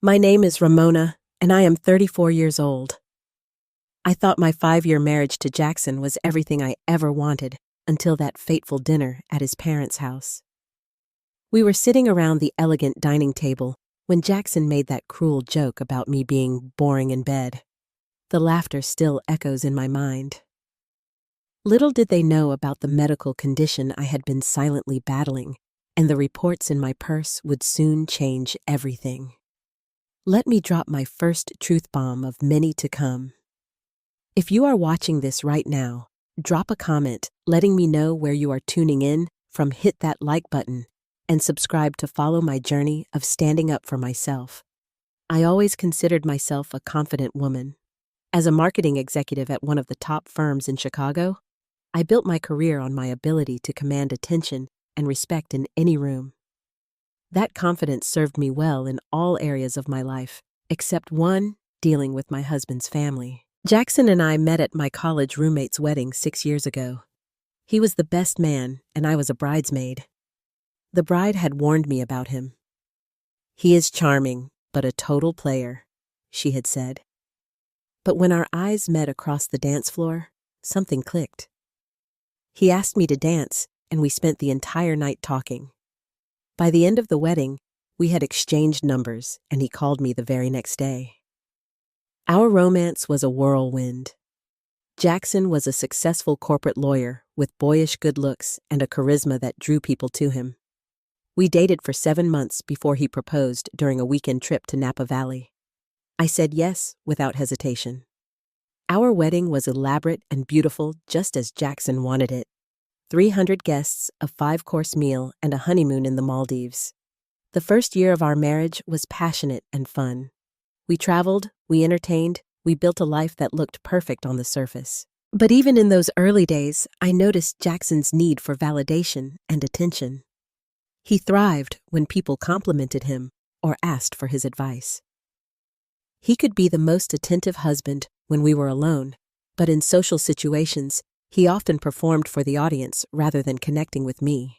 My name is Ramona, and I am 34 years old. I thought my 5-year marriage to Jackson was everything I ever wanted until that fateful dinner at his parents' house. We were sitting around the elegant dining table when Jackson made that cruel joke about me being boring in bed. The laughter still echoes in my mind. Little did they know about the medical condition I had been silently battling, and the reports in my purse would soon change everything. Let me drop my first truth bomb of many to come. If you are watching this right now, drop a comment letting me know where you are tuning in from. Hit that like button and subscribe to follow my journey of standing up for myself. I always considered myself a confident woman. As a marketing executive at one of the top firms in Chicago, I built my career on my ability to command attention and respect in any room. That confidence served me well in all areas of my life, except one, dealing with my husband's family. Jackson and I met at my college roommate's wedding 6 years ago. He was the best man, and I was a bridesmaid. The bride had warned me about him. "He is charming, but a total player," she had said. But when our eyes met across the dance floor, something clicked. He asked me to dance, and we spent the entire night talking. By the end of the wedding, we had exchanged numbers, and he called me the very next day. Our romance was a whirlwind. Jackson was a successful corporate lawyer with boyish good looks and a charisma that drew people to him. We dated for 7 months before he proposed during a weekend trip to Napa Valley. I said yes without hesitation. Our wedding was elaborate and beautiful just as Jackson wanted it. 300 guests, a 5-course meal, and a honeymoon in the Maldives. The first year of our marriage was passionate and fun. We traveled, we entertained, we built a life that looked perfect on the surface. But even in those early days, I noticed Jackson's need for validation and attention. He thrived when people complimented him or asked for his advice. He could be the most attentive husband when we were alone, but in social situations, he often performed for the audience rather than connecting with me.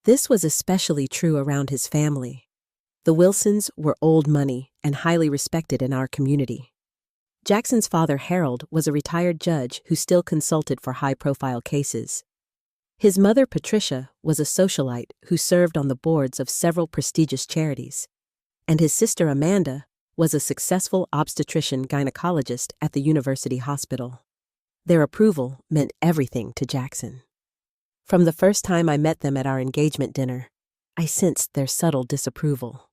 This was especially true around his family. The Wilsons were old money and highly respected in our community. Jackson's father, Harold, was a retired judge who still consulted for high-profile cases. His mother, Patricia, was a socialite who served on the boards of several prestigious charities. And his sister, Amanda, was a successful obstetrician-gynecologist at the university hospital. Their approval meant everything to Jackson. From the first time I met them at our engagement dinner, I sensed their subtle disapproval.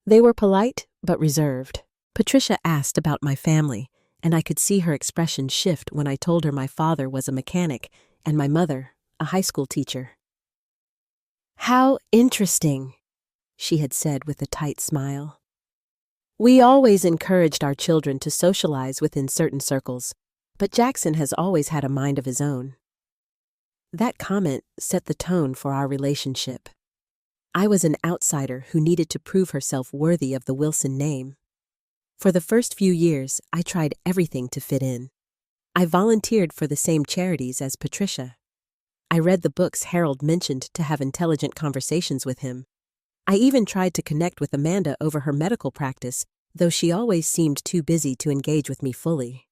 They were polite but reserved. Patricia asked about my family, and I could see her expression shift when I told her my father was a mechanic and my mother a high school teacher. "How interesting," she had said with a tight smile. We always encouraged our children to socialize within certain circles, but Jackson has always had a mind of his own. That comment set the tone for our relationship. I was an outsider who needed to prove herself worthy of the Wilson name. For the first few years, I tried everything to fit in. I volunteered for the same charities as Patricia. I read the books Harold mentioned to have intelligent conversations with him. I even tried to connect with Amanda over her medical practice, though she always seemed too busy to engage with me fully.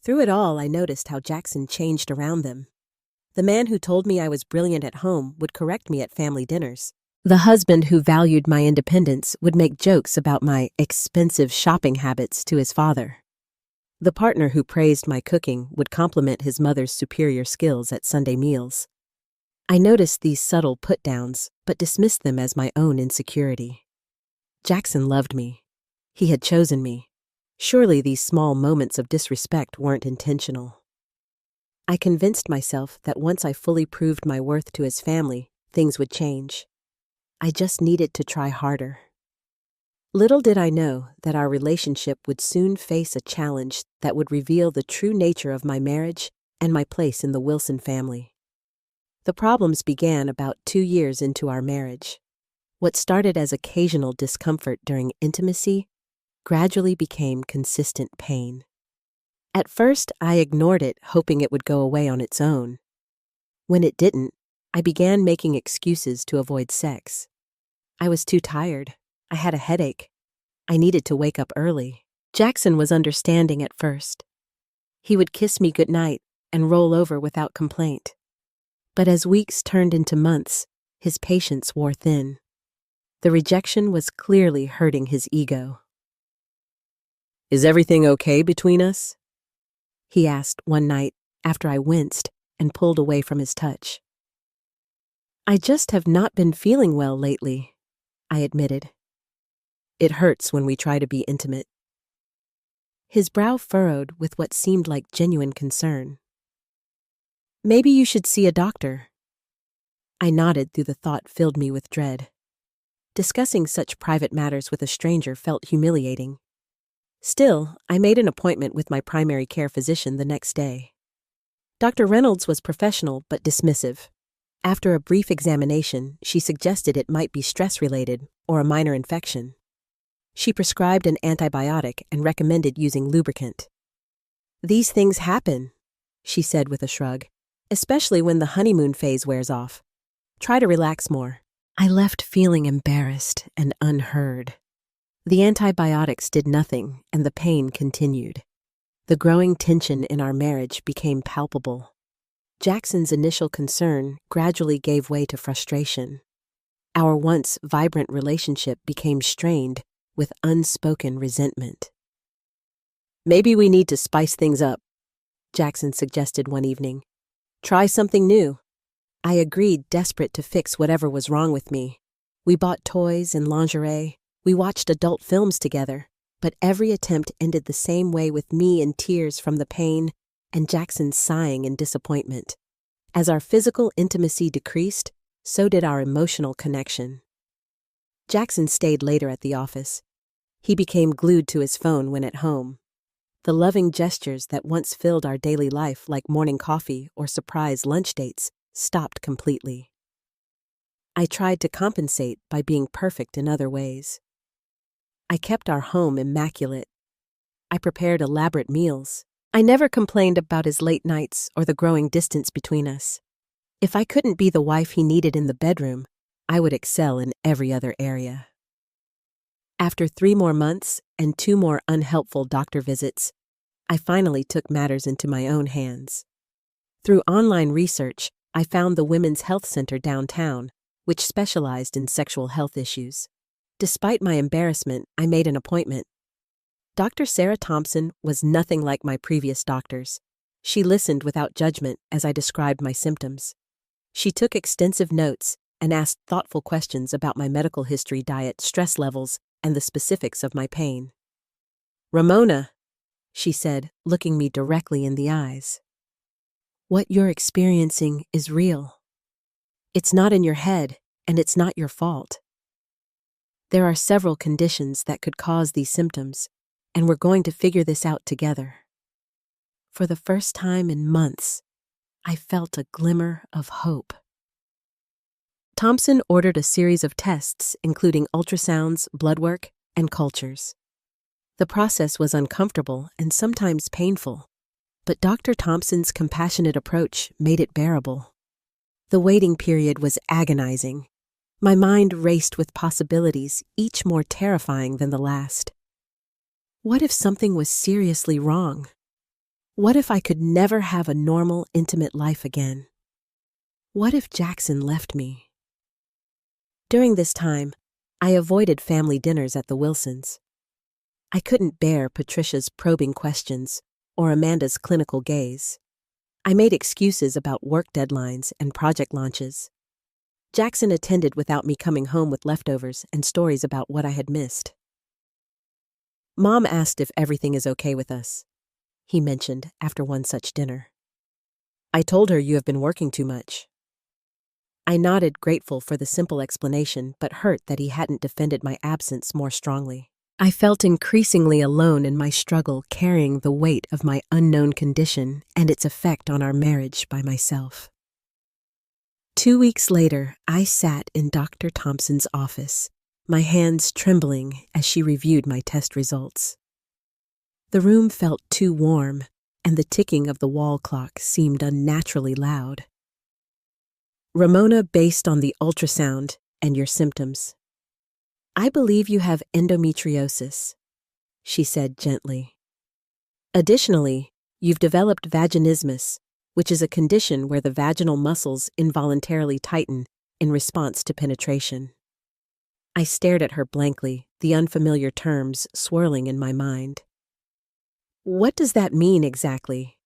Through it all, I noticed how Jackson changed around them. The man who told me I was brilliant at home would correct me at family dinners. The husband who valued my independence would make jokes about my expensive shopping habits to his father. The partner who praised my cooking would compliment his mother's superior skills at Sunday meals. I noticed these subtle put-downs, but dismissed them as my own insecurity. Jackson loved me. He had chosen me. Surely these small moments of disrespect weren't intentional. I convinced myself that once I fully proved my worth to his family, things would change. I just needed to try harder. Little did I know that our relationship would soon face a challenge that would reveal the true nature of my marriage and my place in the Wilson family. The problems began about 2 years into our marriage. What started as occasional discomfort during intimacy gradually became consistent pain. At first, I ignored it, hoping it would go away on its own. When it didn't, I began making excuses to avoid sex. I was too tired. I had a headache. I needed to wake up early. Jackson was understanding at first. He would kiss me goodnight and roll over without complaint. But as weeks turned into months, his patience wore thin. The rejection was clearly hurting his ego. "Is everything okay between us?" he asked one night after I winced and pulled away from his touch. "I just have not been feeling well lately," I admitted. "It hurts when we try to be intimate." His brow furrowed with what seemed like genuine concern. "Maybe you should see a doctor." I nodded though the thought filled me with dread. Discussing such private matters with a stranger felt humiliating. Still, I made an appointment with my primary care physician the next day. Dr. Reynolds was professional but dismissive. After a brief examination, she suggested it might be stress-related or a minor infection. She prescribed an antibiotic and recommended using lubricant. "These things happen," she said with a shrug, "especially when the honeymoon phase wears off. Try to relax more." I left feeling embarrassed and unheard. The antibiotics did nothing, and the pain continued. The growing tension in our marriage became palpable. Jackson's initial concern gradually gave way to frustration. Our once vibrant relationship became strained with unspoken resentment. "Maybe we need to spice things up," Jackson suggested one evening. "Try something new." I agreed, desperate to fix whatever was wrong with me. We bought toys and lingerie. We watched adult films together, but every attempt ended the same way, with me in tears from the pain and Jackson sighing in disappointment. As our physical intimacy decreased, so did our emotional connection. Jackson stayed later at the office. He became glued to his phone when at home. The loving gestures that once filled our daily life, like morning coffee or surprise lunch dates, stopped completely. I tried to compensate by being perfect in other ways. I kept our home immaculate. I prepared elaborate meals. I never complained about his late nights or the growing distance between us. If I couldn't be the wife he needed in the bedroom, I would excel in every other area. After 3 more months and 2 more unhelpful doctor visits, I finally took matters into my own hands. Through online research, I found the Women's Health Center downtown, which specialized in sexual health issues. Despite my embarrassment, I made an appointment. Dr. Sarah Thompson was nothing like my previous doctors. She listened without judgment as I described my symptoms. She took extensive notes and asked thoughtful questions about my medical history, diet, stress levels, and the specifics of my pain. "Ramona," she said, looking me directly in the eyes, "what you're experiencing is real. It's not in your head, and it's not your fault. There are several conditions that could cause these symptoms, and we're going to figure this out together." For the first time in months, I felt a glimmer of hope. Thompson ordered a series of tests, including ultrasounds, blood work, and cultures. The process was uncomfortable and sometimes painful, but Dr. Thompson's compassionate approach made it bearable. The waiting period was agonizing. My mind raced with possibilities, each more terrifying than the last. What if something was seriously wrong? What if I could never have a normal, intimate life again? What if Jackson left me? During this time, I avoided family dinners at the Wilsons. I couldn't bear Patricia's probing questions or Amanda's clinical gaze. I made excuses about work deadlines and project launches. Jackson attended without me coming home with leftovers and stories about what I had missed. "Mom asked if everything is okay with us," he mentioned after one such dinner. "I told her you have been working too much." I nodded, grateful for the simple explanation, but hurt that he hadn't defended my absence more strongly. I felt increasingly alone in my struggle, carrying the weight of my unknown condition and its effect on our marriage by myself. 2 weeks later, I sat in Dr. Thompson's office, my hands trembling as she reviewed my test results. The room felt too warm, and the ticking of the wall clock seemed unnaturally loud. "Ramona, based on the ultrasound and your symptoms, I believe you have endometriosis, she said gently. Additionally, you've developed vaginismus, which is a condition where the vaginal muscles involuntarily tighten in response to penetration. I stared at her blankly, the unfamiliar terms swirling in my mind. What does that mean exactly?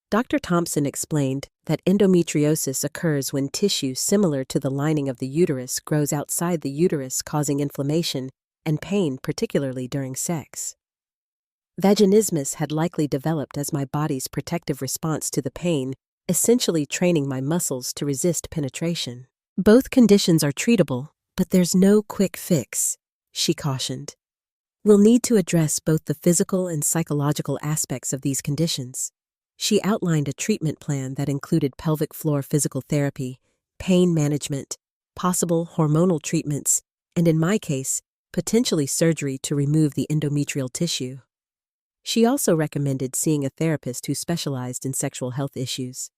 Dr. Thompson explained that endometriosis occurs when tissue similar to the lining of the uterus grows outside the uterus, causing inflammation and pain, particularly during sex. Vaginismus had likely developed as my body's protective response to the pain, essentially training my muscles to resist penetration. Both conditions are treatable, but there's no quick fix, she cautioned. We'll need to address both the physical and psychological aspects of these conditions. She outlined a treatment plan that included pelvic floor physical therapy, pain management, possible hormonal treatments, and in my case, potentially surgery to remove the endometrial tissue. She also recommended seeing a therapist who specialized in sexual health issues.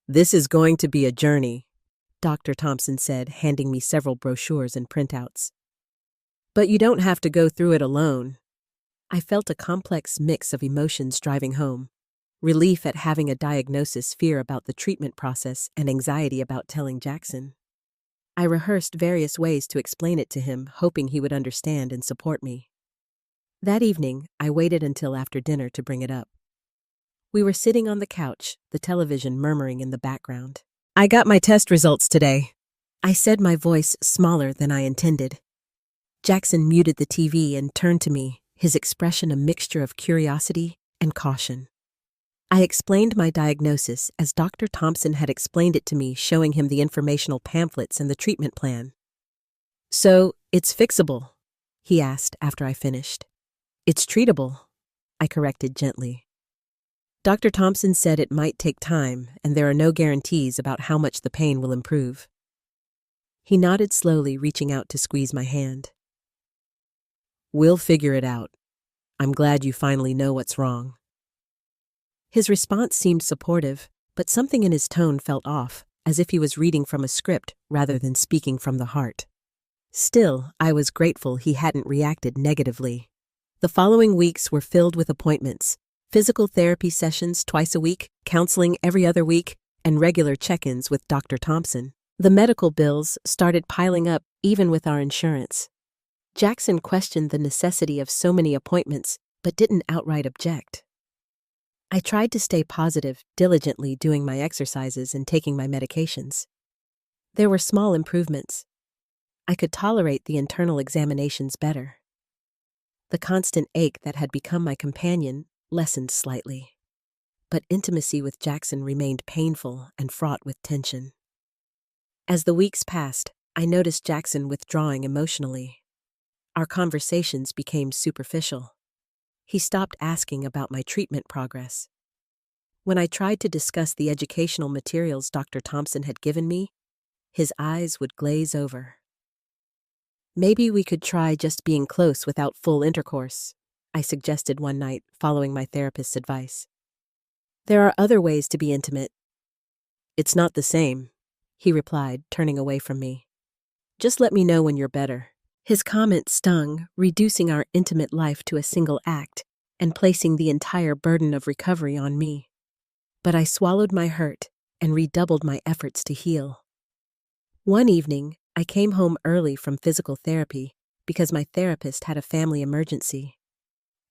This is going to be a journey, Dr. Thompson said, handing me several brochures and printouts. But you don't have to go through it alone. I felt a complex mix of emotions driving home. Relief at having a diagnosis, fear about the treatment process, and anxiety about telling Jackson. I rehearsed various ways to explain it to him, hoping he would understand and support me. That evening, I waited until after dinner to bring it up. We were sitting on the couch, the television murmuring in the background. I got my test results today, I said, my voice smaller than I intended. Jackson muted the TV and turned to me, his expression a mixture of curiosity and caution. I explained my diagnosis as Dr. Thompson had explained it to me, showing him the informational pamphlets and the treatment plan. So, it's fixable? He asked after I finished. It's treatable, I corrected gently. Dr. Thompson said it might take time and there are no guarantees about how much the pain will improve. He nodded slowly, reaching out to squeeze my hand. We'll figure it out. I'm glad you finally know what's wrong. His response seemed supportive, but something in his tone felt off, as if he was reading from a script rather than speaking from the heart. Still, I was grateful he hadn't reacted negatively. The following weeks were filled with appointments, physical therapy sessions twice a week, counseling every other week, and regular check-ins with Dr. Thompson. The medical bills started piling up even with our insurance. Jackson questioned the necessity of so many appointments, but didn't outright object. I tried to stay positive, diligently doing my exercises and taking my medications. There were small improvements. I could tolerate the internal examinations better. The constant ache that had become my companion lessened slightly. But intimacy with Jackson remained painful and fraught with tension. As the weeks passed, I noticed Jackson withdrawing emotionally. Our conversations became superficial. He stopped asking about my treatment progress. When I tried to discuss the educational materials Dr. Thompson had given me, his eyes would glaze over. Maybe we could try just being close without full intercourse, I suggested one night, following my therapist's advice. There are other ways to be intimate. It's not the same, he replied, turning away from me. Just let me know when you're better. His comment stung, reducing our intimate life to a single act and placing the entire burden of recovery on me. But I swallowed my hurt and redoubled my efforts to heal. One evening, I came home early from physical therapy because my therapist had a family emergency.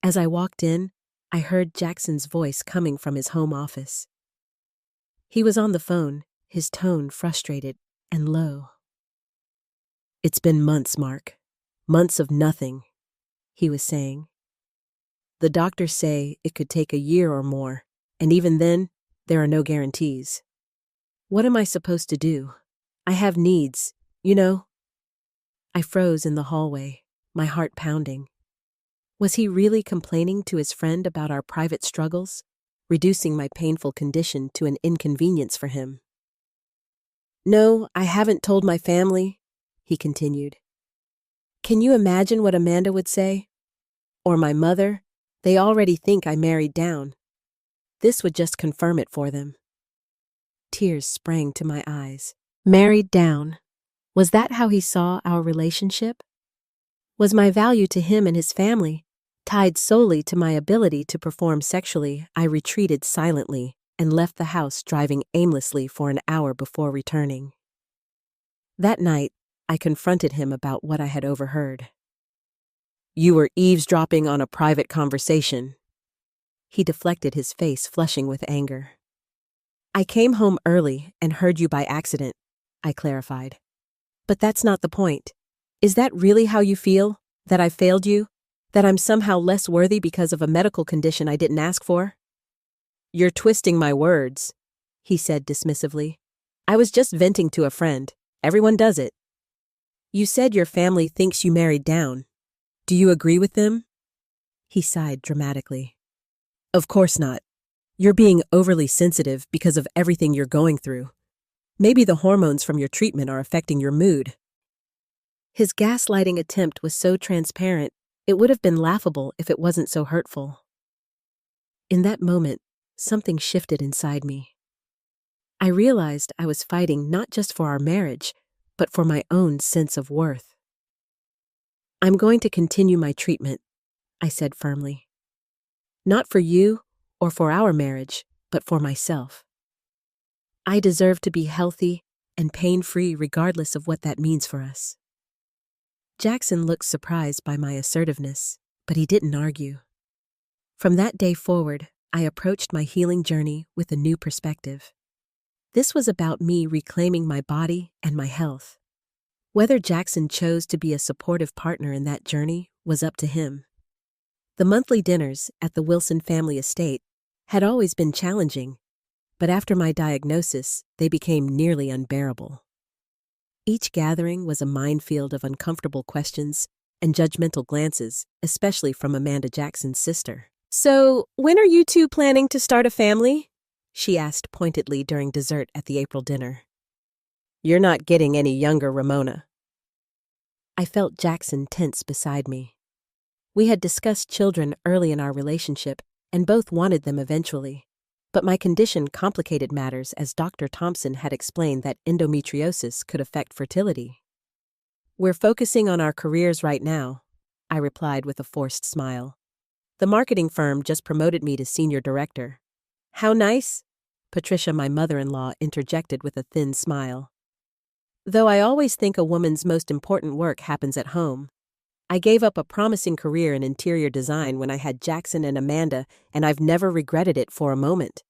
As I walked in, I heard Jackson's voice coming from his home office. He was on the phone, his tone frustrated and low. It's been months, Mark. Months of nothing, he was saying. The doctors say it could take a year or more, and even then, there are no guarantees. What am I supposed to do? I have needs, you know? I froze in the hallway, my heart pounding. Was he really complaining to his friend about our private struggles, reducing my painful condition to an inconvenience for him? No, I haven't told my family, he continued. Can you imagine what Amanda would say? Or my mother? They already think I married down. This would just confirm it for them. Tears sprang to my eyes. Married down. Was that how he saw our relationship? Was my value to him and his family tied solely to my ability to perform sexually? I retreated silently and left the house, driving aimlessly for an hour before returning. That night, I confronted him about what I had overheard. "You were eavesdropping on a private conversation." He deflected, his face flushing with anger. "I came home early and heard you by accident," I clarified. "But that's not the point. Is that really how you feel? That I failed you? That I'm somehow less worthy because of a medical condition I didn't ask for?" "You're twisting my words," he said dismissively. "I was just venting to a friend. Everyone does it." "You said your family thinks you married down. Do you agree with them?" He sighed dramatically. "Of course not. You're being overly sensitive because of everything you're going through. Maybe the hormones from your treatment are affecting your mood." His gaslighting attempt was so transparent, it would have been laughable if it wasn't so hurtful. In that moment, something shifted inside me. I realized I was fighting not just for our marriage, but for my own sense of worth. "I'm going to continue my treatment," I said firmly. "Not for you or for our marriage, but for myself. I deserve to be healthy and pain-free regardless of what that means for us." Jackson looked surprised by my assertiveness, but he didn't argue. From that day forward, I approached my healing journey with a new perspective. This was about me reclaiming my body and my health. Whether Jackson chose to be a supportive partner in that journey was up to him. The monthly dinners at the Wilson family estate had always been challenging, but after my diagnosis, they became nearly unbearable. Each gathering was a minefield of uncomfortable questions and judgmental glances, especially from Amanda Jackson's sister. "So, when are you two planning to start a family?" she asked pointedly during dessert at the April dinner. "You're not getting any younger, Ramona." I felt Jackson tense beside me. We had discussed children early in our relationship and both wanted them eventually. But my condition complicated matters, as Dr. Thompson had explained that endometriosis could affect fertility. "We're focusing on our careers right now," I replied with a forced smile. "The marketing firm just promoted me to senior director." "How nice?" Patricia, my mother-in-law, interjected with a thin smile. "Though I always think a woman's most important work happens at home. I gave up a promising career in interior design when I had Jackson and Amanda, and I've never regretted it for a moment."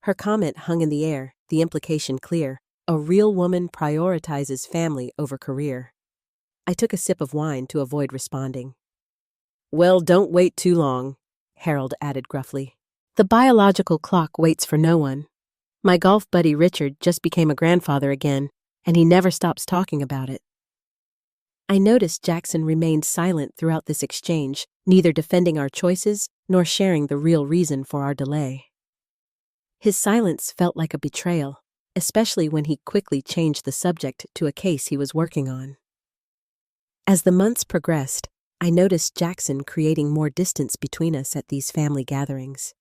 Her comment hung in the air, the implication clear. A real woman prioritizes family over career. I took a sip of wine to avoid responding. "Well, don't wait too long," Harold added gruffly. "The biological clock waits for no one. My golf buddy Richard just became a grandfather again, and he never stops talking about it." I noticed Jackson remained silent throughout this exchange, neither defending our choices nor sharing the real reason for our delay. His silence felt like a betrayal, especially when he quickly changed the subject to a case he was working on. As the months progressed, I noticed Jackson creating more distance between us at these family gatherings.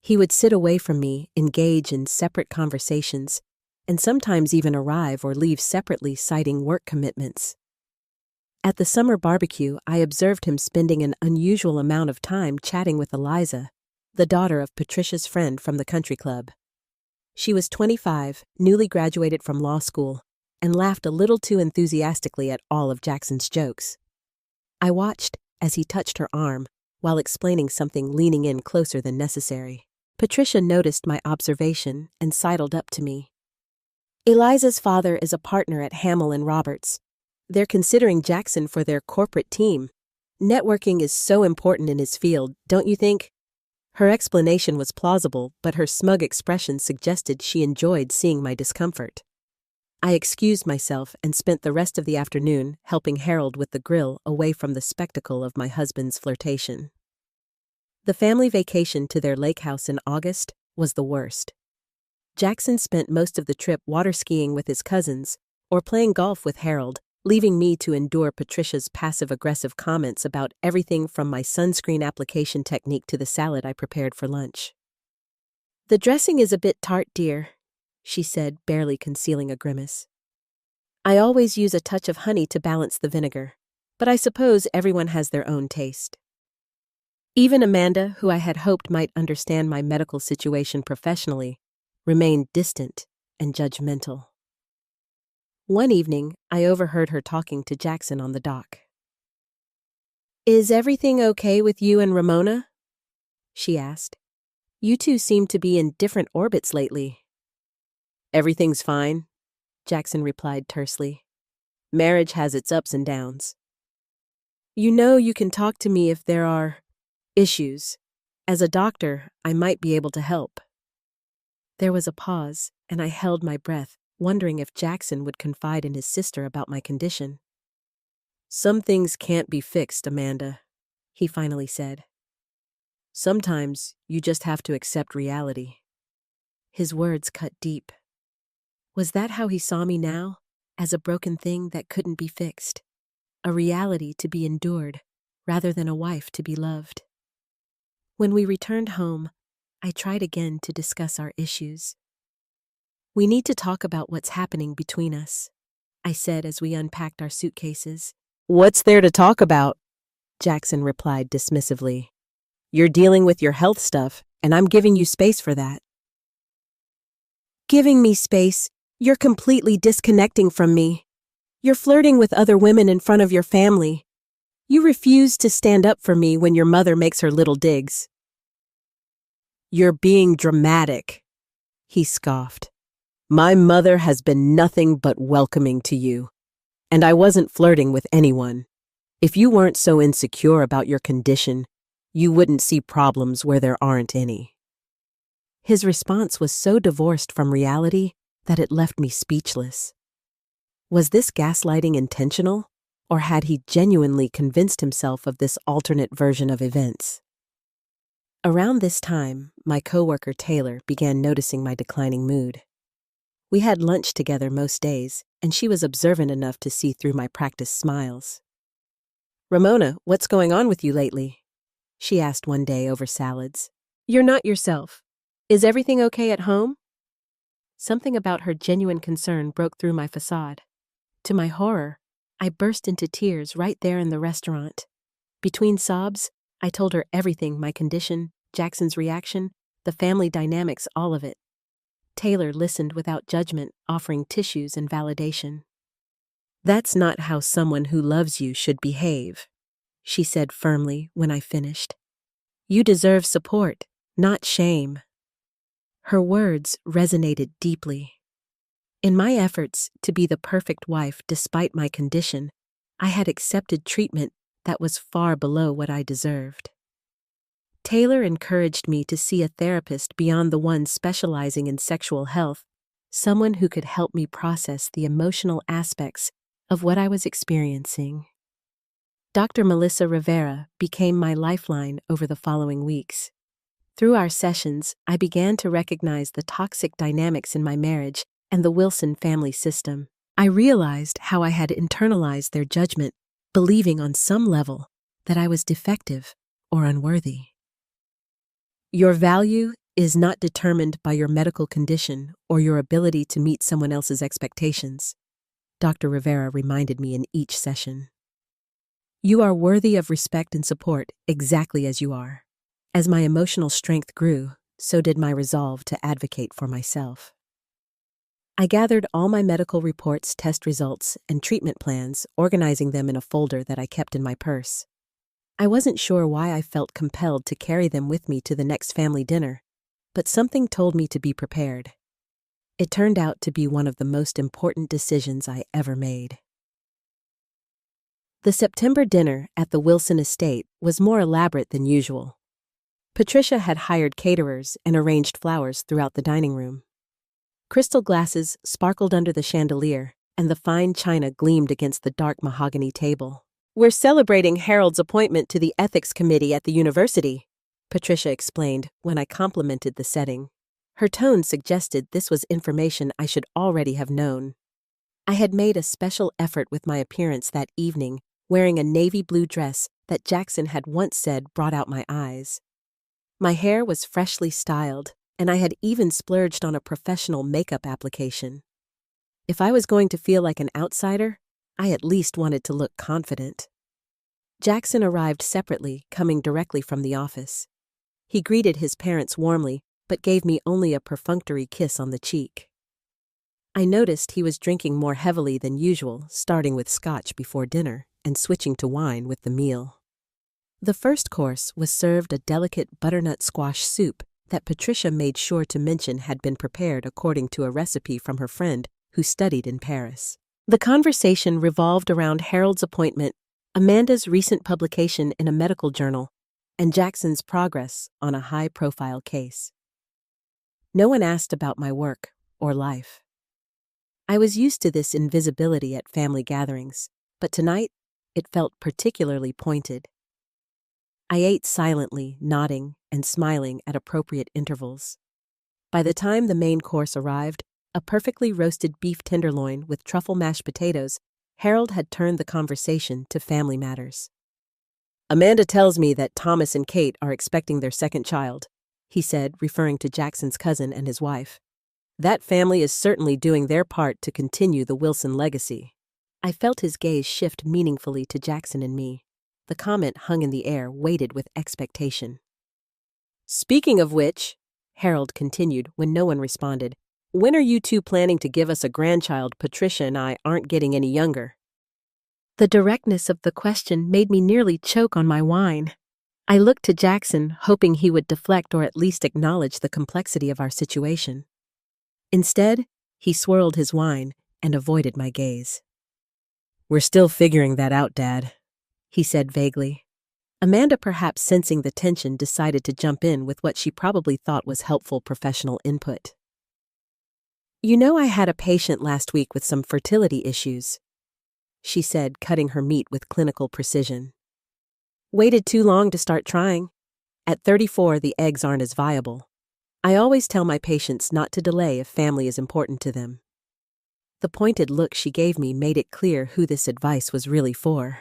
He would sit away from me, engage in separate conversations, and sometimes even arrive or leave separately, citing work commitments. At the summer barbecue, I observed him spending an unusual amount of time chatting with Eliza, the daughter of Patricia's friend from the country club. She was 25, newly graduated from law school, and laughed a little too enthusiastically at all of Jackson's jokes. I watched as he touched her arm while explaining something, leaning in closer than necessary. Patricia noticed my observation and sidled up to me. "Eliza's father is a partner at Hamill and Roberts. They're considering Jackson for their corporate team. Networking is so important in his field, don't you think?" Her explanation was plausible, but her smug expression suggested she enjoyed seeing my discomfort. I excused myself and spent the rest of the afternoon helping Harold with the grill, away from the spectacle of my husband's flirtation. The family vacation to their lake house in August was the worst. Jackson spent most of the trip water skiing with his cousins or playing golf with Harold, leaving me to endure Patricia's passive-aggressive comments about everything from my sunscreen application technique to the salad I prepared for lunch. "The dressing is a bit tart, dear," she said, barely concealing a grimace. "I always use a touch of honey to balance the vinegar, but I suppose everyone has their own taste. Even Amanda, who I had hoped might understand my medical situation professionally, remained distant and judgmental. One evening, I overheard her talking to Jackson on the dock. "Is everything okay with you and Ramona?" she asked. "You two seem to be in different orbits lately." "Everything's fine," Jackson replied tersely. "Marriage has its ups and downs." "You know you can talk to me if there are issues. As a doctor, I might be able to help." There was a pause, and I held my breath, wondering if Jackson would confide in his sister about my condition. "Some things can't be fixed, Amanda," he finally said. "Sometimes you just have to accept reality." His words cut deep. Was that how he saw me now? As a broken thing that couldn't be fixed? A reality to be endured, rather than a wife to be loved? When we returned home, I tried again to discuss our issues. "We need to talk about what's happening between us," I said as we unpacked our suitcases. "What's there to talk about?" Jackson replied dismissively. "You're dealing with your health stuff, and I'm giving you space for that." "Giving me space? You're completely disconnecting from me. You're flirting with other women in front of your family. You refuse to stand up for me when your mother makes her little digs." "You're being dramatic," he scoffed. "My mother has been nothing but welcoming to you. And I wasn't flirting with anyone. If you weren't so insecure about your condition, you wouldn't see problems where there aren't any." His response was so divorced from reality that it left me speechless. Was this gaslighting intentional, or had he genuinely convinced himself of this alternate version of events? Around this time, my coworker Taylor began noticing my declining mood. We had lunch together most days, and she was observant enough to see through my practiced smiles. "Ramona, what's going on with you lately?" she asked one day over salads. "You're not yourself. Is everything okay at home?" Something about her genuine concern broke through my facade. To my horror, I burst into tears right there in the restaurant. Between sobs, I told her everything: my condition, Jackson's reaction, the family dynamics, all of it. Taylor listened without judgment, offering tissues and validation. "That's not how someone who loves you should behave," she said firmly when I finished. "You deserve support, not shame." Her words resonated deeply. In my efforts to be the perfect wife despite my condition, I had accepted treatment that was far below what I deserved. Taylor encouraged me to see a therapist beyond the one specializing in sexual health, someone who could help me process the emotional aspects of what I was experiencing. Dr. Melissa Rivera became my lifeline over the following weeks. Through our sessions, I began to recognize the toxic dynamics in my marriage and the Wilson family system. I realized how I had internalized their judgment, believing on some level that I was defective or unworthy. "Your value is not determined by your medical condition or your ability to meet someone else's expectations," Dr. Rivera reminded me in each session. "You are worthy of respect and support exactly as you are." As my emotional strength grew, so did my resolve to advocate for myself. I gathered all my medical reports, test results, and treatment plans, organizing them in a folder that I kept in my purse. I wasn't sure why I felt compelled to carry them with me to the next family dinner, but something told me to be prepared. It turned out to be one of the most important decisions I ever made. The September dinner at the Wilson estate was more elaborate than usual. Patricia had hired caterers and arranged flowers throughout the dining room. Crystal glasses sparkled under the chandelier, and the fine china gleamed against the dark mahogany table. "We're celebrating Harold's appointment to the ethics committee at the university," Patricia explained when I complimented the setting. Her tone suggested this was information I should already have known. I had made a special effort with my appearance that evening, wearing a navy blue dress that Jackson had once said brought out my eyes. My hair was freshly styled, and I had even splurged on a professional makeup application. If I was going to feel like an outsider, I at least wanted to look confident. Jackson arrived separately, coming directly from the office. He greeted his parents warmly, but gave me only a perfunctory kiss on the cheek. I noticed he was drinking more heavily than usual, starting with scotch before dinner and switching to wine with the meal. The first course was served a delicate butternut squash soup that Patricia made sure to mention had been prepared according to a recipe from her friend who studied in Paris. The conversation revolved around Harold's appointment, Amanda's recent publication in a medical journal, and Jackson's progress on a high-profile case. No one asked about my work or life. I was used to this invisibility at family gatherings, but tonight it felt particularly pointed. I ate silently, nodding and smiling at appropriate intervals. By the time the main course arrived, a perfectly roasted beef tenderloin with truffle mashed potatoes, Harold had turned the conversation to family matters. "Amanda tells me that Thomas and Kate are expecting their second child," he said, referring to Jackson's cousin and his wife. "That family is certainly doing their part to continue the Wilson legacy." I felt his gaze shift meaningfully to Jackson and me. The comment hung in the air, weighted with expectation. "Speaking of which," Harold continued when no one responded, "when are you two planning to give us a grandchild? Patricia and I aren't getting any younger." The directness of the question made me nearly choke on my wine. I looked to Jackson, hoping he would deflect or at least acknowledge the complexity of our situation. Instead, he swirled his wine and avoided my gaze. "We're still figuring that out, Dad," he said vaguely. Amanda, perhaps sensing the tension, decided to jump in with what she probably thought was helpful professional input. "You know, I had a patient last week with some fertility issues," she said, cutting her meat with clinical precision. "Waited too long to start trying. At 34, the eggs aren't as viable. I always tell my patients not to delay if family is important to them." The pointed look she gave me made it clear who this advice was really for.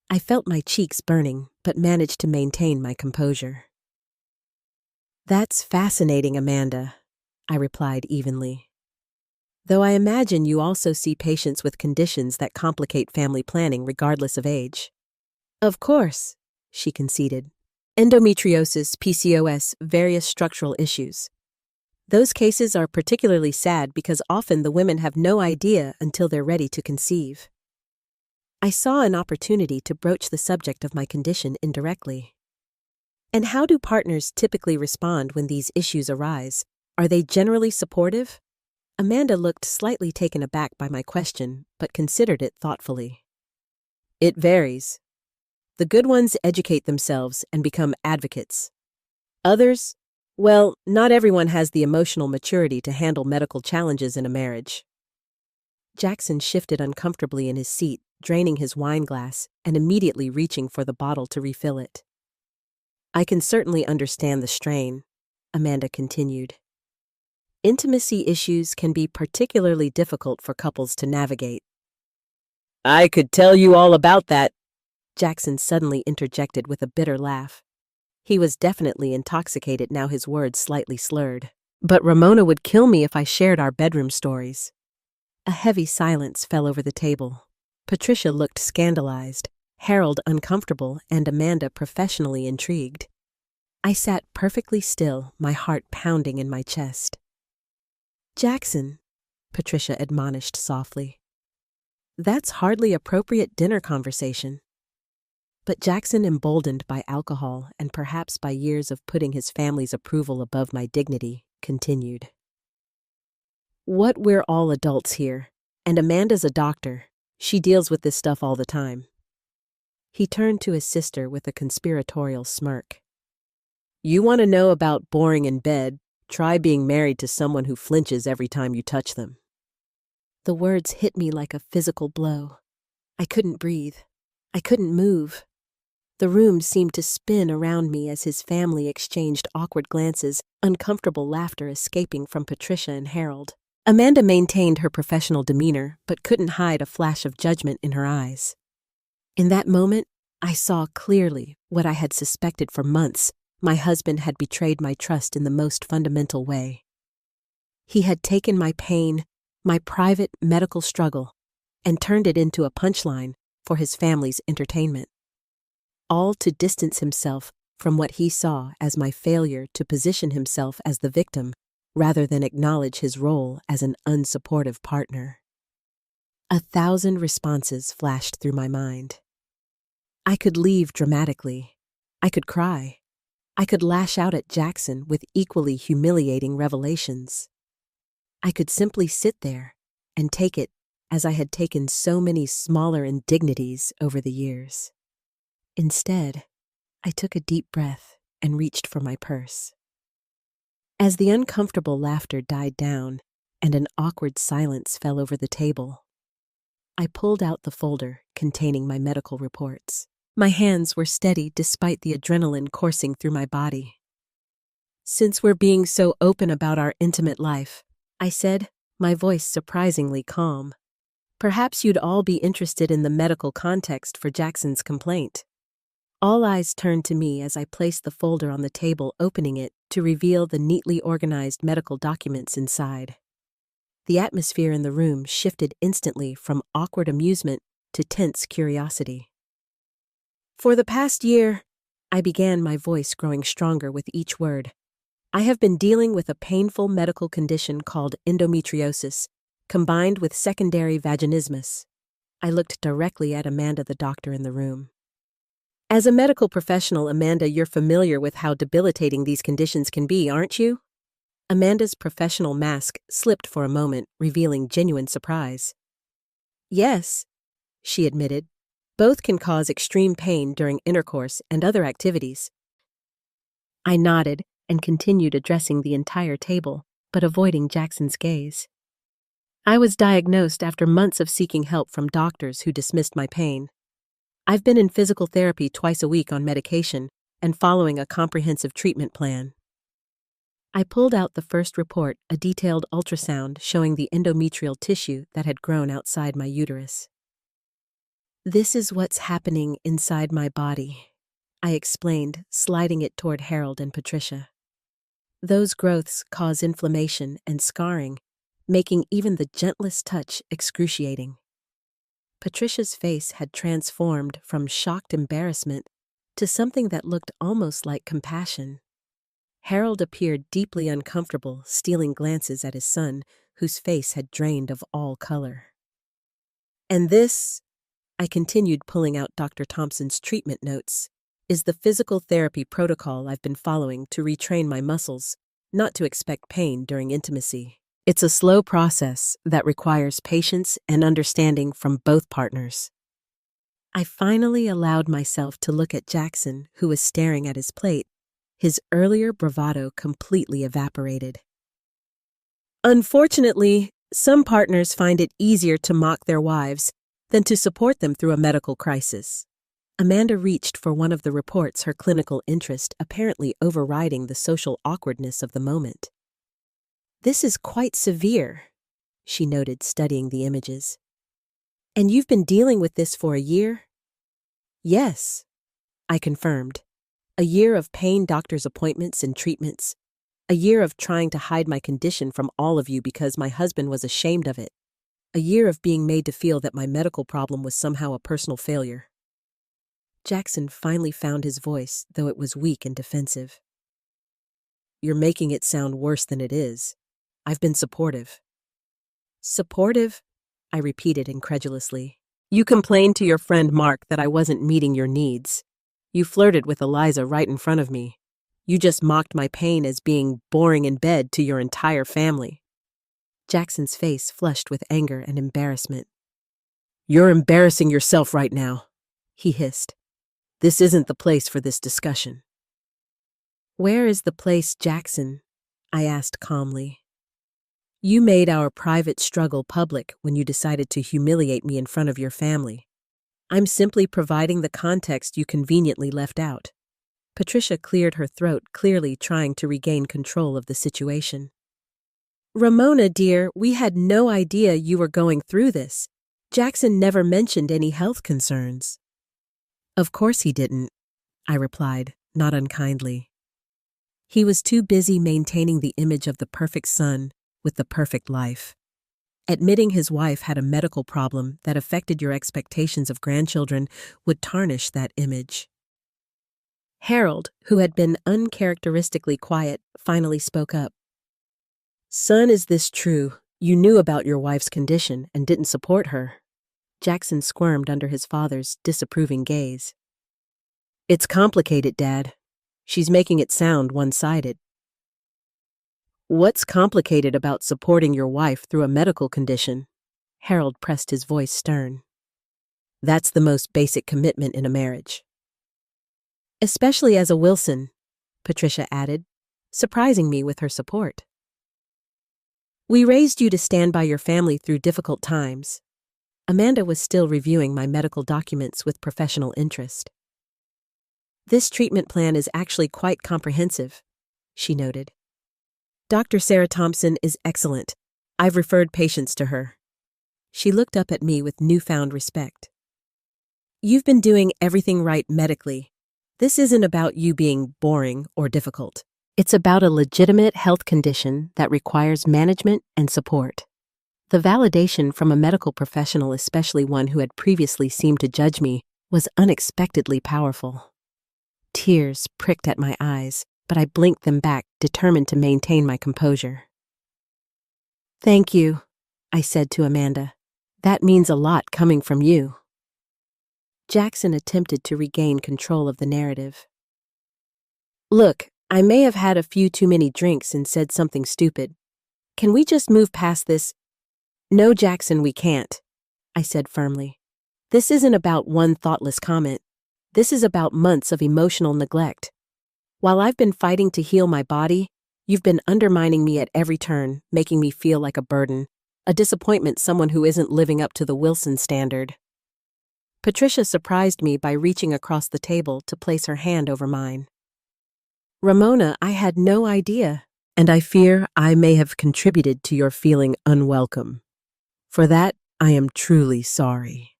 I felt my cheeks burning, but managed to maintain my composure. "That's fascinating, Amanda," I replied evenly. "Though I imagine you also see patients with conditions that complicate family planning regardless of age." "Of course," she conceded. "Endometriosis, PCOS, various structural issues. Those cases are particularly sad because often the women have no idea until they're ready to conceive." I saw an opportunity to broach the subject of my condition indirectly. "And how do partners typically respond when these issues arise? Are they generally supportive?" Amanda looked slightly taken aback by my question, but considered it thoughtfully. "It varies. The good ones educate themselves and become advocates. Others, well, not everyone has the emotional maturity to handle medical challenges in a marriage." Jackson shifted uncomfortably in his seat, draining his wine glass and immediately reaching for the bottle to refill it. "I can certainly understand the strain," Amanda continued. "Intimacy issues can be particularly difficult for couples to navigate." "I could tell you all about that," Jackson suddenly interjected with a bitter laugh. He was definitely intoxicated, now his words slightly slurred. "But Ramona would kill me if I shared our bedroom stories." A heavy silence fell over the table. Patricia looked scandalized, Harold uncomfortable, and Amanda professionally intrigued. I sat perfectly still, my heart pounding in my chest. "Jackson," Patricia admonished softly, "that's hardly appropriate dinner conversation." But Jackson, emboldened by alcohol and perhaps by years of putting his family's approval above my dignity, continued. "What, we're all adults here, and Amanda's a doctor. She deals with this stuff all the time." He turned to his sister with a conspiratorial smirk. "You want to know about boring in bed? Try being married to someone who flinches every time you touch them." The words hit me like a physical blow. I couldn't breathe. I couldn't move. The room seemed to spin around me as his family exchanged awkward glances, uncomfortable laughter escaping from Patricia and Harold. Amanda maintained her professional demeanor, but couldn't hide a flash of judgment in her eyes. In that moment, I saw clearly what I had suspected for months. My husband had betrayed my trust in the most fundamental way. He had taken my pain, my private medical struggle, and turned it into a punchline for his family's entertainment. all to distance himself from what he saw as my failure to position himself as the victim rather than acknowledge his role as an unsupportive partner. 1,000 responses flashed through my mind. I could leave dramatically. I could cry. I could lash out at Jackson with equally humiliating revelations. I could simply sit there and take it as I had taken so many smaller indignities over the years. Instead, I took a deep breath and reached for my purse. As the uncomfortable laughter died down and an awkward silence fell over the table, I pulled out the folder containing my medical reports. My hands were steady despite the adrenaline coursing through my body. "Since we're being so open about our intimate life," I said, my voice surprisingly calm, "perhaps you'd all be interested in the medical context for Jackson's complaint." All eyes turned to me as I placed the folder on the table, opening it to reveal the neatly organized medical documents inside. The atmosphere in the room shifted instantly from awkward amusement to tense curiosity. "For the past year," I began, my voice growing stronger with each word, "I have been dealing with a painful medical condition called endometriosis, combined with secondary vaginismus." I looked directly at Amanda, the doctor in the room. "As a medical professional, Amanda, you're familiar with how debilitating these conditions can be, aren't you?" Amanda's professional mask slipped for a moment, revealing genuine surprise. "Yes," she admitted. "Both can cause extreme pain during intercourse and other activities." I nodded and continued addressing the entire table, but avoiding Jackson's gaze. "I was diagnosed after months of seeking help from doctors who dismissed my pain. I've been in physical therapy twice a week on medication and following a comprehensive treatment plan." I pulled out the first report, a detailed ultrasound showing the endometrial tissue that had grown outside my uterus. "This is what's happening inside my body," I explained, sliding it toward Harold and Patricia. "Those growths cause inflammation and scarring, making even the gentlest touch excruciating." Patricia's face had transformed from shocked embarrassment to something that looked almost like compassion. Harold appeared deeply uncomfortable, stealing glances at his son, whose face had drained of all color. "And this," I continued, pulling out Dr. Thompson's treatment notes, "is the physical therapy protocol I've been following to retrain my muscles, not to expect pain during intimacy. It's a slow process that requires patience and understanding from both partners." I finally allowed myself to look at Jackson, who was staring at his plate, his earlier bravado completely evaporated. "Unfortunately, some partners find it easier to mock their wives than to support them through a medical crisis." Amanda reached for one of the reports, her clinical interest apparently overriding the social awkwardness of the moment. "This is quite severe," she noted, studying the images. "And you've been dealing with this for a year?" "Yes," I confirmed. "A year of paying doctor's appointments and treatments. A year of trying to hide my condition from all of you because my husband was ashamed of it. A year of being made to feel that my medical problem was somehow a personal failure." Jackson finally found his voice, though it was weak and defensive. "You're making it sound worse than it is. I've been supportive." "Supportive?" I repeated incredulously. "You complained to your friend Mark that I wasn't meeting your needs. You flirted with Eliza right in front of me. You just mocked my pain as being boring in bed to your entire family." Jackson's face flushed with anger and embarrassment. "You're embarrassing yourself right now," he hissed. "This isn't the place for this discussion." "Where is the place, Jackson?" I asked calmly. "You made our private struggle public when you decided to humiliate me in front of your family. I'm simply providing the context you conveniently left out." Patricia cleared her throat, clearly trying to regain control of the situation. "Ramona, dear, we had no idea you were going through this. Jackson never mentioned any health concerns." "Of course he didn't," I replied, not unkindly. "He was too busy maintaining the image of the perfect son with the perfect life. Admitting his wife had a medical problem that affected your expectations of grandchildren would tarnish that image." Harold, who had been uncharacteristically quiet, finally spoke up. "Son, is this true? You knew about your wife's condition and didn't support her." Jackson squirmed under his father's disapproving gaze. "It's complicated, Dad. She's making it sound one-sided." "What's complicated about supporting your wife through a medical condition?" Harold pressed his voice stern. "That's the most basic commitment in a marriage." "Especially as a Wilson," Patricia added, surprising me with her support. "We raised you to stand by your family through difficult times." Amanda was still reviewing my medical documents with professional interest. "This treatment plan is actually quite comprehensive," she noted. "Dr. Sarah Thompson is excellent. I've referred patients to her." She looked up at me with newfound respect. "You've been doing everything right medically. This isn't about you being boring or difficult. It's about a legitimate health condition that requires management and support." The validation from a medical professional, especially one who had previously seemed to judge me, was unexpectedly powerful. Tears pricked at my eyes, but I blinked them back, determined to maintain my composure. "Thank you," I said to Amanda. "That means a lot coming from you." Jackson attempted to regain control of the narrative. "Look, I may have had a few too many drinks and said something stupid. Can we just move past this?" "No, Jackson, we can't," I said firmly. "This isn't about one thoughtless comment. This is about months of emotional neglect. While I've been fighting to heal my body, you've been undermining me at every turn, making me feel like a burden, a disappointment, someone who isn't living up to the Wilson standard." Patricia surprised me by reaching across the table to place her hand over mine. "Ramona, I had no idea, and I fear I may have contributed to your feeling unwelcome. For that, I am truly sorry."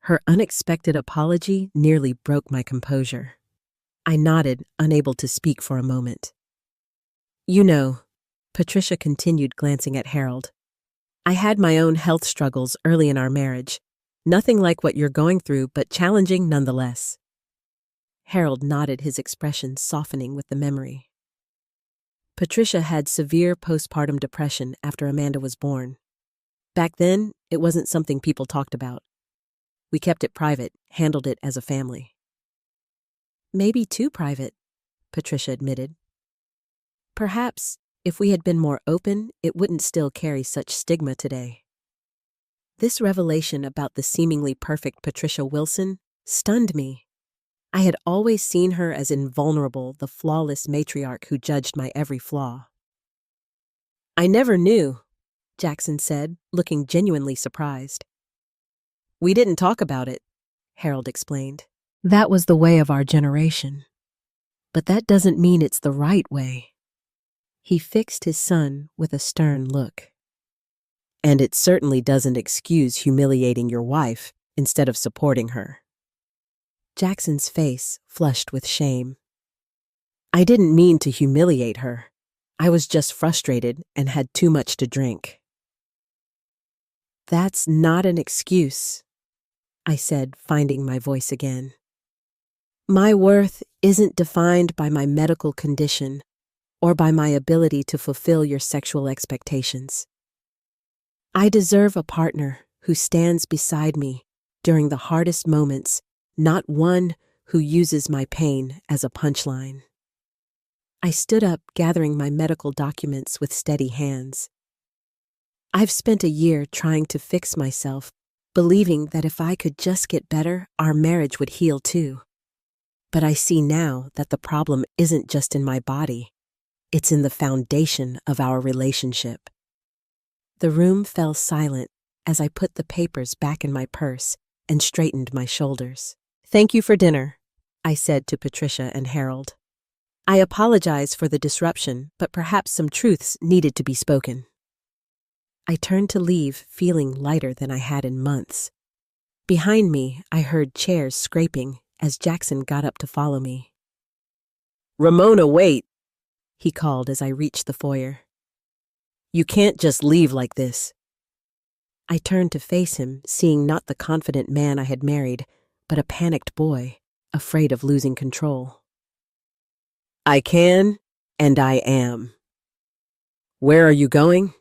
Her unexpected apology nearly broke my composure. I nodded, unable to speak for a moment. "You know," Patricia continued, glancing at Harold, "I had my own health struggles early in our marriage. Nothing like what you're going through, but challenging nonetheless." Harold nodded, his expression softening with the memory. "Patricia had severe postpartum depression after Amanda was born. Back then, it wasn't something people talked about. We kept it private, handled it as a family." "Maybe too private," Patricia admitted. "Perhaps, if we had been more open, it wouldn't still carry such stigma today." This revelation about the seemingly perfect Patricia Wilson stunned me. I had always seen her as invulnerable, the flawless matriarch who judged my every flaw. "I never knew," Jackson said, looking genuinely surprised. "We didn't talk about it," Harold explained. "That was the way of our generation. But that doesn't mean it's the right way." He fixed his son with a stern look. "And it certainly doesn't excuse humiliating your wife instead of supporting her." Jackson's face flushed with shame. "I didn't mean to humiliate her. I was just frustrated and had too much to drink." "That's not an excuse," I said, finding my voice again. "My worth isn't defined by my medical condition or by my ability to fulfill your sexual expectations. I deserve a partner who stands beside me during the hardest moments, not one who uses my pain as a punchline." I stood up, gathering my medical documents with steady hands. I've spent a year trying to fix myself, believing that if I could just get better, our marriage would heal too. But I see now that the problem isn't just in my body. It's in the foundation of our relationship. The room fell silent as I put the papers back in my purse and straightened my shoulders. "Thank you for dinner," I said to Patricia and Harold. "I apologize for the disruption, but perhaps some truths needed to be spoken." I turned to leave, feeling lighter than I had in months. Behind me, I heard chairs scraping as Jackson got up to follow me. "Ramona, wait," he called as I reached the foyer. "You can't just leave like this." I turned to face him, seeing not the confident man I had married, but a panicked boy, afraid of losing control. I can, and I am. Where are you going?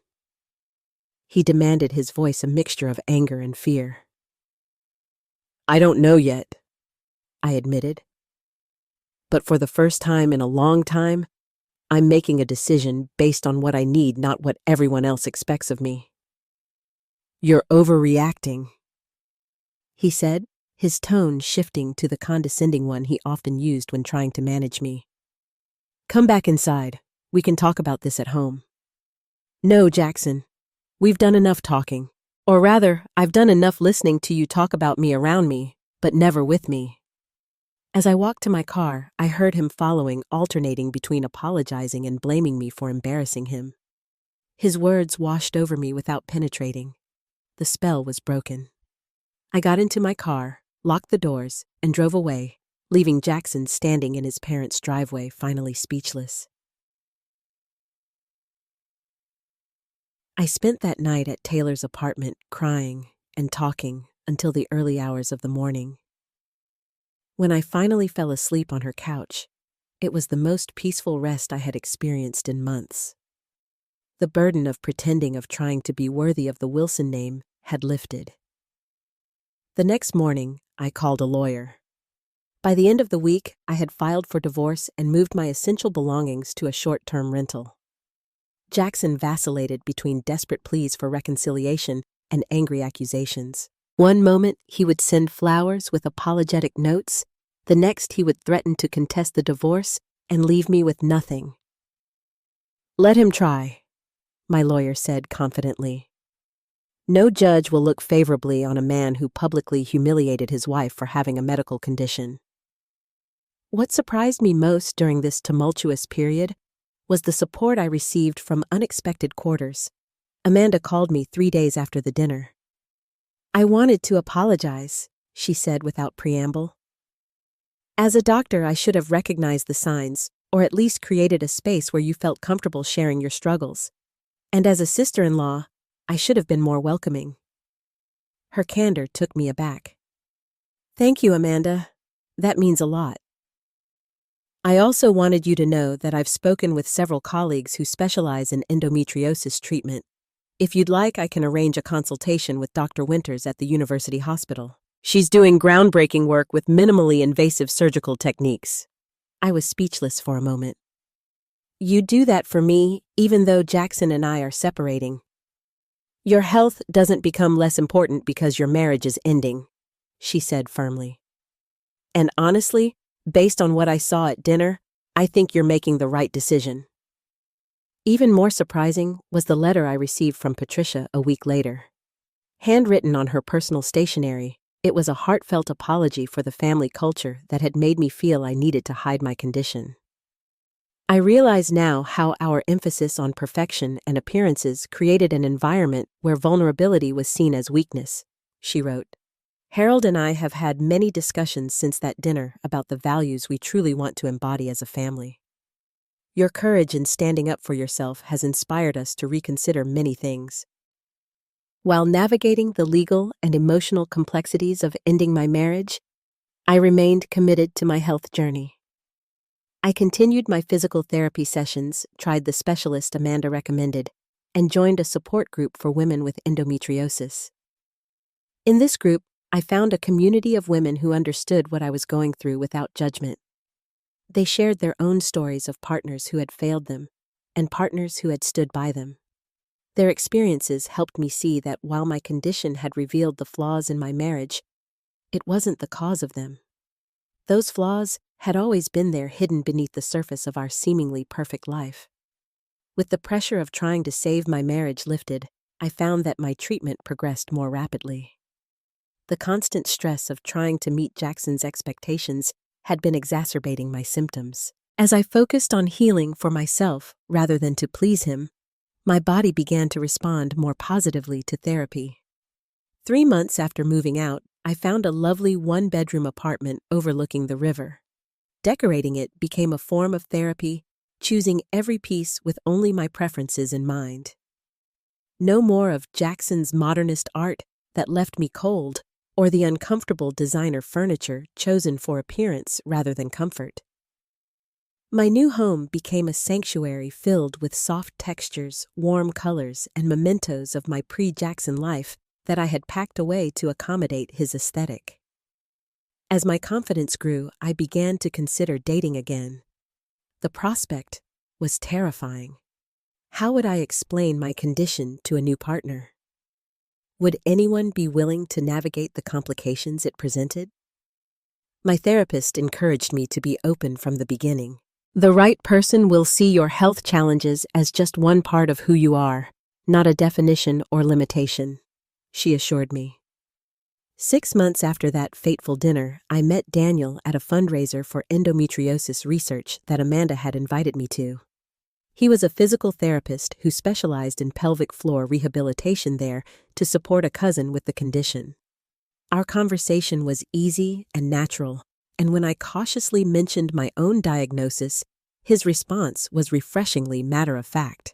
He demanded, his voice a mixture of anger and fear. I don't know yet, I admitted. But for the first time in a long time, I'm making a decision based on what I need, not what everyone else expects of me. You're overreacting, he said, his tone shifting to the condescending one he often used when trying to manage me. Come back inside. We can talk about this at home. No, Jackson. We've done enough talking. Or rather, I've done enough listening to you talk about me around me, but never with me. As I walked to my car, I heard him following, alternating between apologizing and blaming me for embarrassing him. His words washed over me without penetrating. The spell was broken. I got into my car, locked the doors, and drove away, leaving Jackson standing in his parents' driveway, finally speechless. I spent that night at Taylor's apartment, crying and talking until the early hours of the morning. When I finally fell asleep on her couch, it was the most peaceful rest I had experienced in months. The burden of pretending, of trying to be worthy of the Wilson name, had lifted. The next morning, I called a lawyer. By the end of the week, I had filed for divorce and moved my essential belongings to a short-term rental. Jackson vacillated between desperate pleas for reconciliation and angry accusations. One moment, he would send flowers with apologetic notes. The next, he would threaten to contest the divorce and leave me with nothing. Let him try, my lawyer said confidently. No judge will look favorably on a man who publicly humiliated his wife for having a medical condition. What surprised me most during this tumultuous period was the support I received from unexpected quarters. Amanda called me 3 days after the dinner. I wanted to apologize, she said without preamble. As a doctor, I should have recognized the signs, or at least created a space where you felt comfortable sharing your struggles. And as a sister-in-law, I should have been more welcoming. Her candor took me aback. Thank you, Amanda. That means a lot. I also wanted you to know that I've spoken with several colleagues who specialize in endometriosis treatment. If you'd like, I can arrange a consultation with Dr. Winters at the University Hospital. She's doing groundbreaking work with minimally invasive surgical techniques. I was speechless for a moment. You do that for me, even though Jackson and I are separating. Your health doesn't become less important because your marriage is ending, she said firmly. And honestly, based on what I saw at dinner, I think you're making the right decision. Even more surprising was the letter I received from Patricia a week later. Handwritten on her personal stationery, it was a heartfelt apology for the family culture that had made me feel I needed to hide my condition. I realize now how our emphasis on perfection and appearances created an environment where vulnerability was seen as weakness, she wrote. Harold and I have had many discussions since that dinner about the values we truly want to embody as a family. Your courage in standing up for yourself has inspired us to reconsider many things. While navigating the legal and emotional complexities of ending my marriage, I remained committed to my health journey. I continued my physical therapy sessions, tried the specialist Amanda recommended, and joined a support group for women with endometriosis. In this group, I found a community of women who understood what I was going through without judgment. They shared their own stories of partners who had failed them and partners who had stood by them. Their experiences helped me see that while my condition had revealed the flaws in my marriage, it wasn't the cause of them. Those flaws had always been there, hidden beneath the surface of our seemingly perfect life. With the pressure of trying to save my marriage lifted, I found that my treatment progressed more rapidly. The constant stress of trying to meet Jackson's expectations had been exacerbating my symptoms. As I focused on healing for myself rather than to please him, my body began to respond more positively to therapy. 3 months after moving out, I found a lovely one-bedroom apartment overlooking the river. Decorating it became a form of therapy, choosing every piece with only my preferences in mind. No more of Jackson's modernist art that left me cold, or the uncomfortable designer furniture chosen for appearance rather than comfort. My new home became a sanctuary filled with soft textures, warm colors, and mementos of my pre-Jackson life that I had packed away to accommodate his aesthetic. As my confidence grew, I began to consider dating again. The prospect was terrifying. How would I explain my condition to a new partner? Would anyone be willing to navigate the complications it presented? My therapist encouraged me to be open from the beginning. The right person will see your health challenges as just one part of who you are, not a definition or limitation, she assured me. 6 months after that fateful dinner, I met Daniel at a fundraiser for endometriosis research that Amanda had invited me to. He was a physical therapist who specialized in pelvic floor rehabilitation there to support a cousin with the condition. Our conversation was easy and natural, and when I cautiously mentioned my own diagnosis, his response was refreshingly matter-of-fact.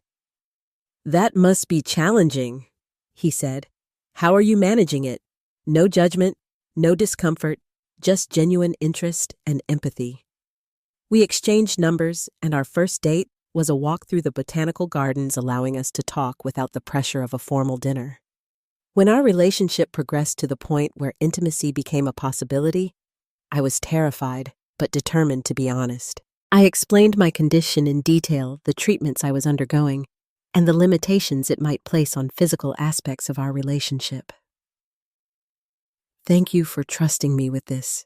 "That must be challenging," he said. "How are you managing it? No judgment, no discomfort, just genuine interest and empathy." We exchanged numbers, and our first date was a walk through the botanical gardens, allowing us to talk without the pressure of a formal dinner. When our relationship progressed to the point where intimacy became a possibility, I was terrified, but determined to be honest. I explained my condition in detail, the treatments I was undergoing, and the limitations it might place on physical aspects of our relationship. "Thank you for trusting me with this,"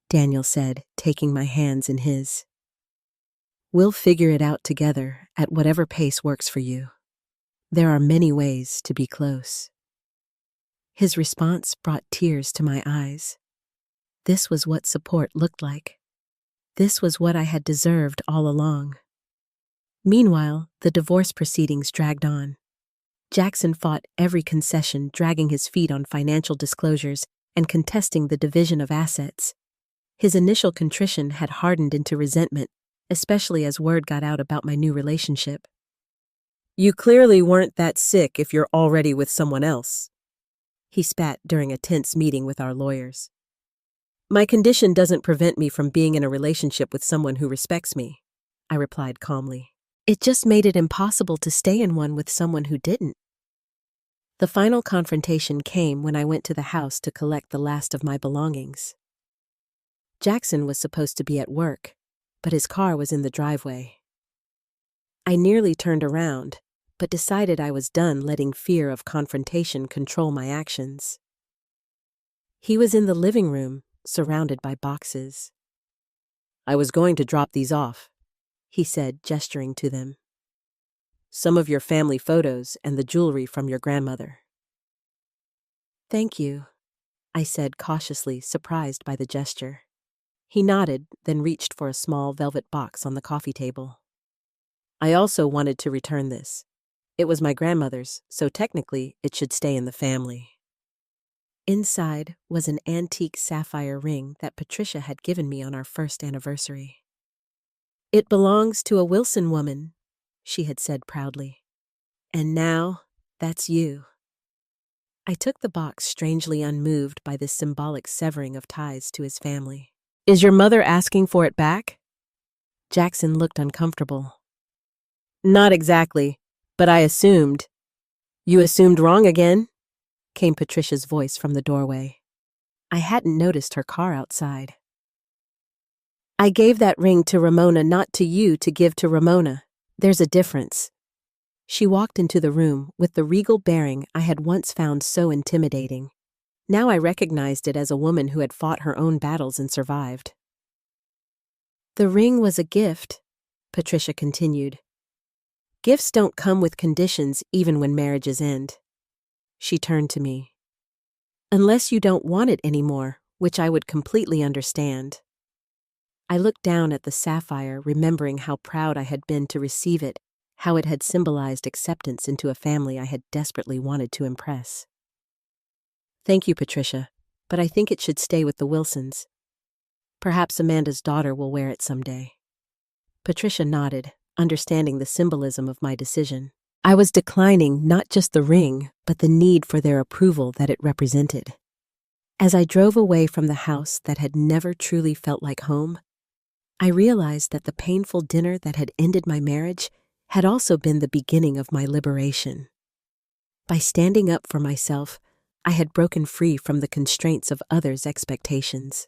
Daniel said, taking my hands in his. "We'll figure it out together at whatever pace works for you. There are many ways to be close." His response brought tears to my eyes. This was what support looked like. This was what I had deserved all along. Meanwhile, the divorce proceedings dragged on. Jackson fought every concession, dragging his feet on financial disclosures and contesting the division of assets. His initial contrition had hardened into resentment, especially as word got out about my new relationship. "You clearly weren't that sick if you're already with someone else," he spat during a tense meeting with our lawyers. "My condition doesn't prevent me from being in a relationship with someone who respects me," I replied calmly. "It just made it impossible to stay in one with someone who didn't." The final confrontation came when I went to the house to collect the last of my belongings. Jackson was supposed to be at work, but his car was in the driveway. I nearly turned around, but decided I was done letting fear of confrontation control my actions. He was in the living room, surrounded by boxes. "I was going to drop these off," he said, gesturing to them. "Some of your family photos and the jewelry from your grandmother." "Thank you," I said cautiously, surprised by the gesture. He nodded, then reached for a small velvet box on the coffee table. "I also wanted to return this. It was my grandmother's, so technically it should stay in the family." Inside was an antique sapphire ring that Patricia had given me on our first anniversary. "It belongs to a Wilson woman," she had said proudly. "And now, that's you." I took the box, strangely unmoved by this symbolic severing of ties to his family. "Is your mother asking for it back?" Jackson looked uncomfortable. "Not exactly, but I assumed." "You assumed wrong again?" came Patricia's voice from the doorway. I hadn't noticed her car outside. "I gave that ring to Ramona, not to you to give to Ramona. There's a difference." She walked into the room with the regal bearing I had once found so intimidating. Now I recognized it as a woman who had fought her own battles and survived. "The ring was a gift," Patricia continued. "Gifts don't come with conditions even when marriages end." She turned to me. "Unless you don't want it anymore, which I would completely understand." I looked down at the sapphire, remembering how proud I had been to receive it, how it had symbolized acceptance into a family I had desperately wanted to impress. "Thank you, Patricia, but I think it should stay with the Wilsons. Perhaps Amanda's daughter will wear it someday." Patricia nodded, understanding the symbolism of my decision. I was declining not just the ring, but the need for their approval that it represented. As I drove away from the house that had never truly felt like home, I realized that the painful dinner that had ended my marriage had also been the beginning of my liberation. By standing up for myself, I had broken free from the constraints of others' expectations.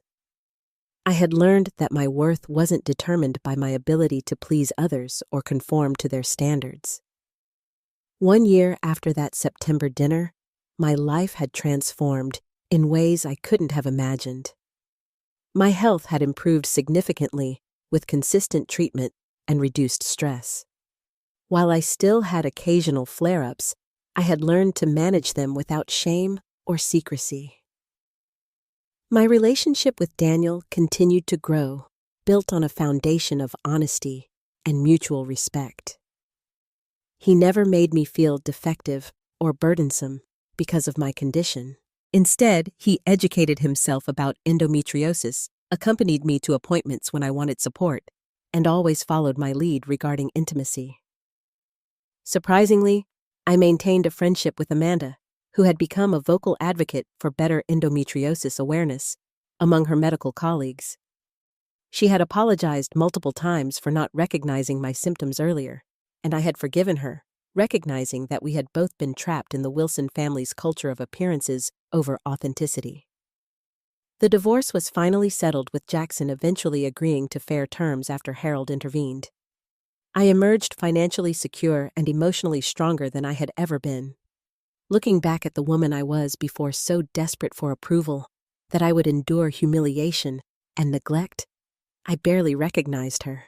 I had learned that my worth wasn't determined by my ability to please others or conform to their standards. 1 year after that September dinner, my life had transformed in ways I couldn't have imagined. My health had improved significantly with consistent treatment and reduced stress. While I still had occasional flare-ups, I had learned to manage them without shame or secrecy. My relationship with Daniel continued to grow, built on a foundation of honesty and mutual respect. He never made me feel defective or burdensome because of my condition. Instead, he educated himself about endometriosis, accompanied me to appointments when I wanted support, and always followed my lead regarding intimacy. Surprisingly, I maintained a friendship with Amanda, who had become a vocal advocate for better endometriosis awareness among her medical colleagues. She had apologized multiple times for not recognizing my symptoms earlier, and I had forgiven her, recognizing that we had both been trapped in the Wilson family's culture of appearances over authenticity. The divorce was finally settled, with Jackson eventually agreeing to fair terms after Harold intervened. I emerged financially secure and emotionally stronger than I had ever been. Looking back at the woman I was before, so desperate for approval that I would endure humiliation and neglect, I barely recognized her.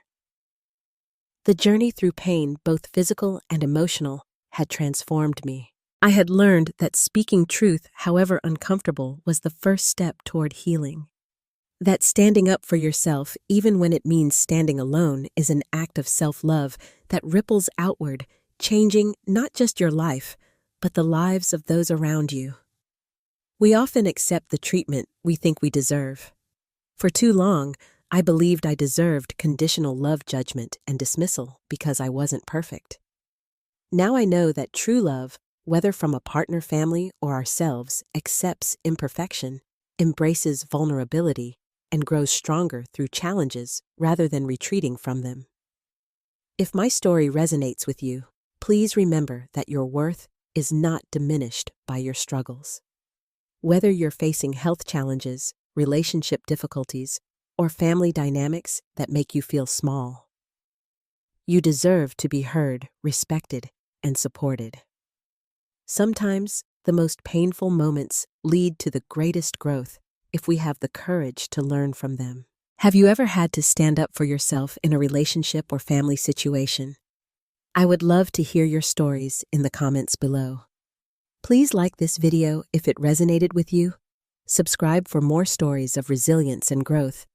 The journey through pain, both physical and emotional, had transformed me. I had learned that speaking truth, however uncomfortable, was the first step toward healing. That standing up for yourself, even when it means standing alone, is an act of self-love that ripples outward, changing not just your life, but the lives of those around you. We often accept the treatment we think we deserve. For too long, I believed I deserved conditional love, judgment, and dismissal because I wasn't perfect. Now I know that true love, whether from a partner, family, or ourselves, accepts imperfection, embraces vulnerability, and grows stronger through challenges rather than retreating from them. If my story resonates with you, please remember that your worth is not diminished by your struggles. Whether you're facing health challenges, relationship difficulties, or family dynamics that make you feel small, you deserve to be heard, respected, and supported. Sometimes, the most painful moments lead to the greatest growth if we have the courage to learn from them. Have you ever had to stand up for yourself in a relationship or family situation? I would love to hear your stories in the comments below. Please like this video if it resonated with you, subscribe for more stories of resilience and growth,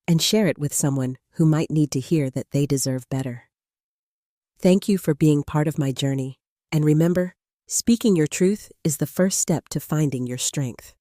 and share it with someone who might need to hear that they deserve better. Thank you for being part of my journey, and remember, speaking your truth is the first step to finding your strength.